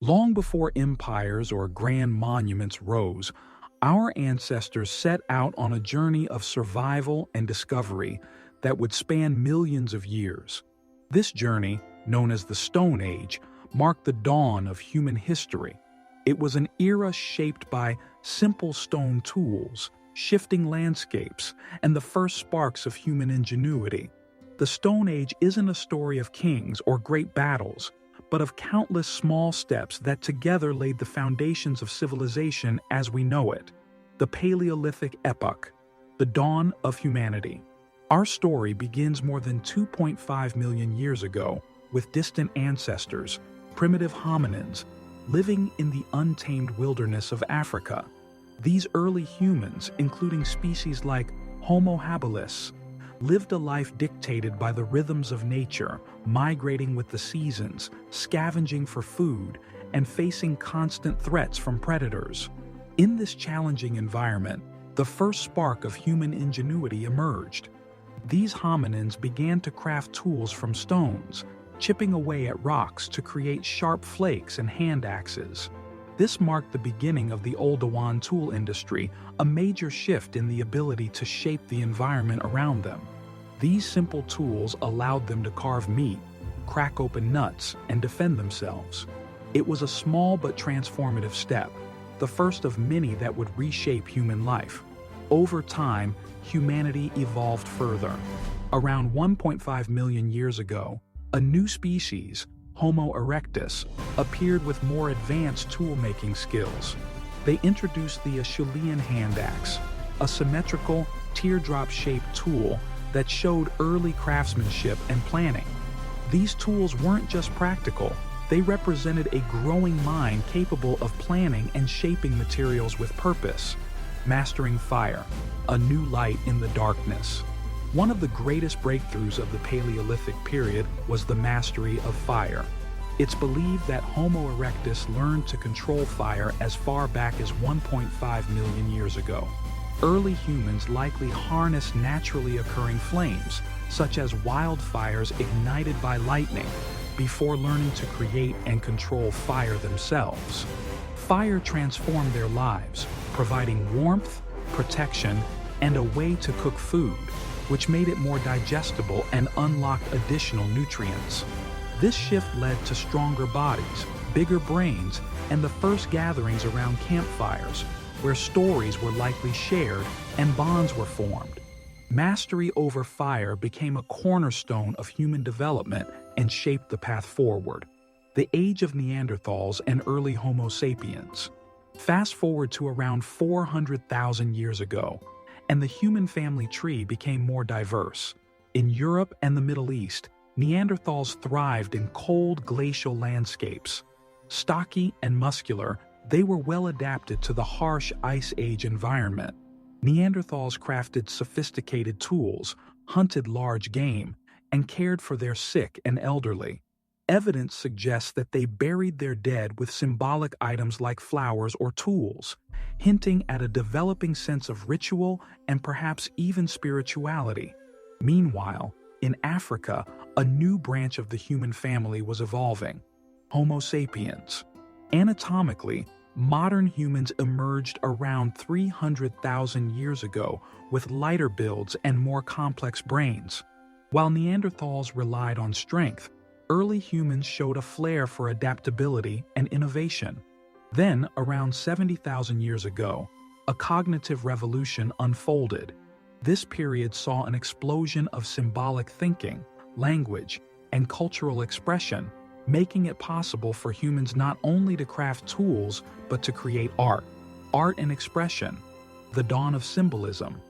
Long before empires or grand monuments rose, our ancestors set out on a journey of survival and discovery that would span millions of years. This journey, known as the Stone Age, marked the dawn of human history. It was an era shaped by simple stone tools, shifting landscapes, and the first sparks of human ingenuity. The Stone Age isn't a story of kings or great battles, but of countless small steps that together laid the foundations of civilization as we know it. The Paleolithic Epoch, the dawn of humanity. Our story begins more than 2.5 million years ago with distant ancestors, primitive hominins, living in the untamed wilderness of Africa. These early humans, including species like Homo habilis, lived a life dictated by the rhythms of nature, migrating with the seasons, scavenging for food, and facing constant threats from predators. In this challenging environment, the first spark of human ingenuity emerged. These hominins began to craft tools from stones, chipping away at rocks to create sharp flakes and hand axes. This marked the beginning of the Oldowan tool industry, a major shift in the ability to shape the environment around them. These simple tools allowed them to carve meat, crack open nuts, and defend themselves. It was a small but transformative step, the first of many that would reshape human life. Over time, humanity evolved further. Around 1.5 million years ago, a new species, Homo erectus, appeared with more advanced tool-making skills. They introduced the Acheulean hand axe, a symmetrical, teardrop-shaped tool that showed early craftsmanship and planning. These tools weren't just practical, they represented a growing mind capable of planning and shaping materials with purpose. Mastering fire, a new light in the darkness. One of the greatest breakthroughs of the Paleolithic period was the mastery of fire. It's believed that Homo erectus learned to control fire as far back as 1.5 million years ago. Early humans likely harnessed naturally occurring flames, such as wildfires ignited by lightning, before learning to create and control fire themselves. Fire transformed their lives, providing warmth, protection, and a way to cook food, which made it more digestible and unlocked additional nutrients. This shift led to stronger bodies, bigger brains, and the first gatherings around campfires, where stories were likely shared and bonds were formed. Mastery over fire became a cornerstone of human development and shaped the path forward. The age of Neanderthals and early Homo sapiens. Fast forward to around 400,000 years ago, and the human family tree became more diverse. In Europe and the Middle East, Neanderthals thrived in cold glacial landscapes. Stocky and muscular, they were well adapted to the harsh Ice Age environment. Neanderthals crafted sophisticated tools, hunted large game, and cared for their sick and elderly. Evidence suggests that they buried their dead with symbolic items like flowers or tools, hinting at a developing sense of ritual and perhaps even spirituality. Meanwhile, in Africa, a new branch of the human family was evolving, Homo sapiens. Anatomically, modern humans emerged around 300,000 years ago with lighter builds and more complex brains. While Neanderthals relied on strength, early humans showed a flair for adaptability and innovation. Then, around 70,000 years ago, a cognitive revolution unfolded. This period saw an explosion of symbolic thinking, language, and cultural expression, making it possible for humans not only to craft tools, but to create art and expression. The dawn of symbolism.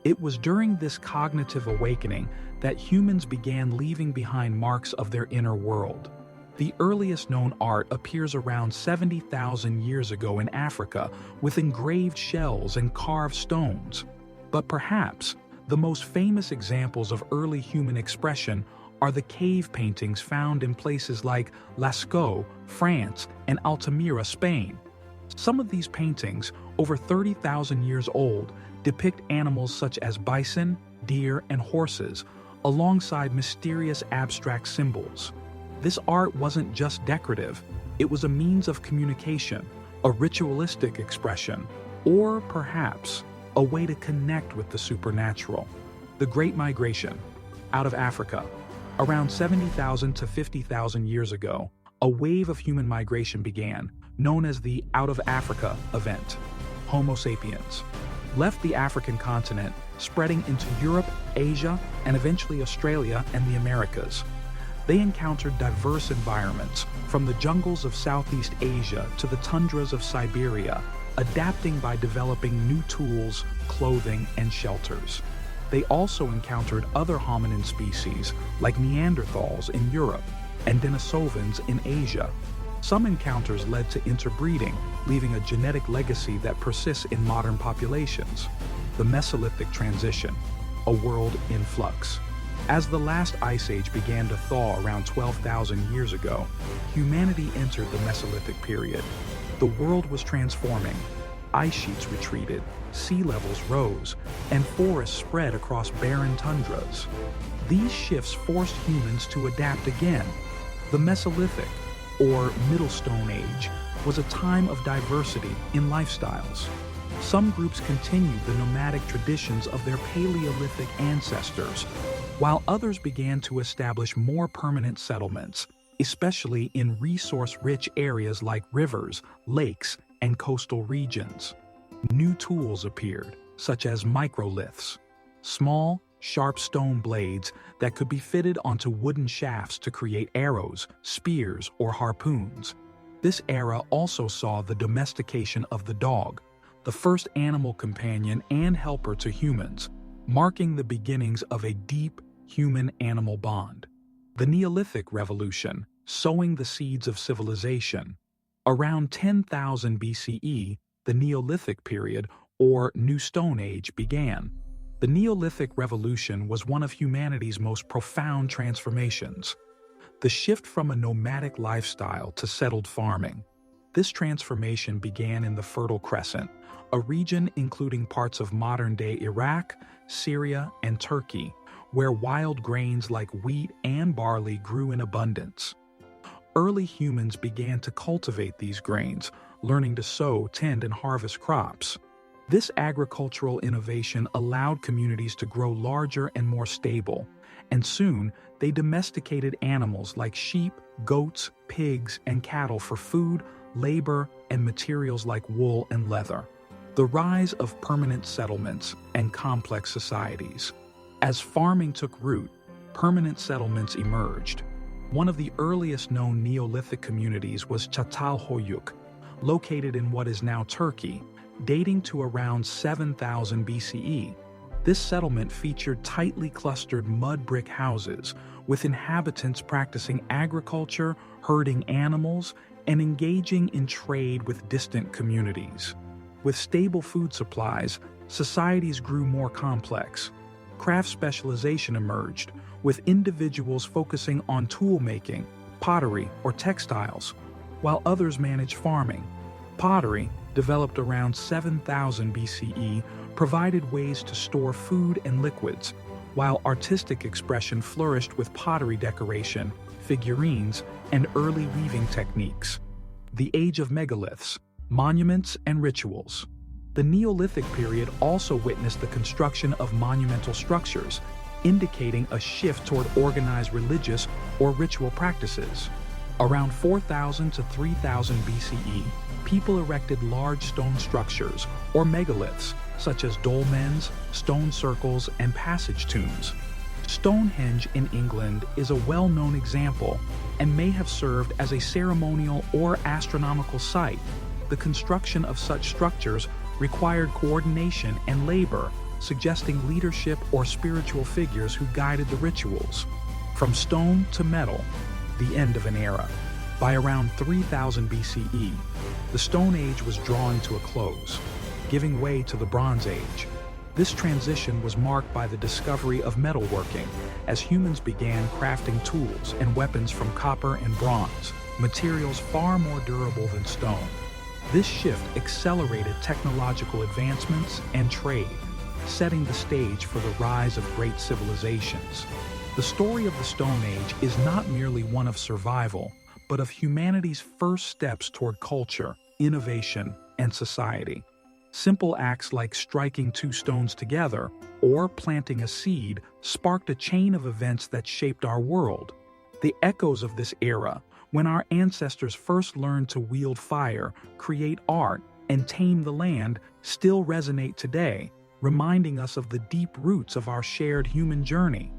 It was during this cognitive awakening that humans began leaving behind marks of their inner world. The earliest known art appears around 70,000 years ago in Africa with engraved shells and carved stones. But perhaps the most famous examples of early human expression are the cave paintings found in places like Lascaux, France, and Altamira, Spain. Some of these paintings, over 30,000 years old, depict animals such as bison, deer, and horses, alongside mysterious abstract symbols. This art wasn't just decorative, It was a means of communication, a ritualistic expression, or perhaps a way to connect with the supernatural. The Great Migration. Out of Africa. Around 70,000 to 50,000 years ago, a wave of human migration began, known as the Out of Africa event. Homo sapiens left the African continent, spreading into Europe, Asia, and eventually Australia and the Americas. They encountered diverse environments, from the jungles of Southeast Asia to the tundras of Siberia, adapting by developing new tools, clothing, and shelters. They also encountered other hominin species, like Neanderthals in Europe and Denisovans in Asia. Some encounters led to interbreeding, leaving a genetic legacy that persists in modern populations. The Mesolithic transition, a world in flux. As the last ice age began to thaw around 12,000 years ago, humanity entered the Mesolithic period. The world was transforming. Ice sheets retreated, sea levels rose, and forests spread across barren tundras. These shifts forced humans to adapt again. The Mesolithic, or Middle Stone Age, was a time of diversity in lifestyles. Some groups continued the nomadic traditions of their Paleolithic ancestors, while others began to establish more permanent settlements, especially in resource-rich areas like rivers, lakes, and coastal regions. New tools appeared, such as microliths, small, sharp stone blades that could be fitted onto wooden shafts to create arrows, spears, or harpoons. This era also saw the domestication of the dog, the first animal companion and helper to humans, marking the beginnings of a deep human-animal bond. The Neolithic Revolution, sowing the seeds of civilization. Around 10,000 BCE, the Neolithic period, or New Stone Age, began. The Neolithic Revolution was one of humanity's most profound transformations. The shift from a nomadic lifestyle to settled farming. This transformation began in the Fertile Crescent, a region including parts of modern-day Iraq, Syria, and Turkey, where wild grains like wheat and barley grew in abundance. Early humans began to cultivate these grains, learning to sow, tend, and harvest crops. This agricultural innovation allowed communities to grow larger and more stable, and soon they domesticated animals like sheep, goats, pigs, and cattle for food, labor, and materials like wool and leather. The rise of permanent settlements and complex societies. As farming took root, permanent settlements emerged. One of the earliest known Neolithic communities was Çatalhöyük, located in what is now Turkey, dating to around 7,000 BCE. This settlement featured tightly clustered mud brick houses, with inhabitants practicing agriculture, herding animals, and engaging in trade with distant communities. With stable food supplies, societies grew more complex. Craft specialization emerged, with individuals focusing on tool making, pottery, or textiles, while others managed farming. Pottery, developed around 7,000 BCE, provided ways to store food and liquids, while artistic expression flourished with pottery decoration, figurines, and early weaving techniques. The Age of Megaliths, monuments and rituals. The Neolithic period also witnessed the construction of monumental structures, indicating a shift toward organized religious or ritual practices. Around 4,000 to 3,000 BCE, people erected large stone structures, or megaliths, such as dolmens, stone circles, and passage tombs. Stonehenge in England is a well-known example and may have served as a ceremonial or astronomical site. The construction of such structures required coordination and labor, suggesting leadership or spiritual figures who guided the rituals. From stone to metal, the end of an era. By around 3000 BCE, the Stone Age was drawing to a close, giving way to the Bronze Age. This transition was marked by the discovery of metalworking, as humans began crafting tools and weapons from copper and bronze, materials far more durable than stone. This shift accelerated technological advancements and trade, setting the stage for the rise of great civilizations. The story of the Stone Age is not merely one of survival, but of humanity's first steps toward culture, innovation, and society. Simple acts like striking two stones together or planting a seed sparked a chain of events that shaped our world. The echoes of this era, when our ancestors first learned to wield fire, create art, and tame the land, still resonate today, reminding us of the deep roots of our shared human journey.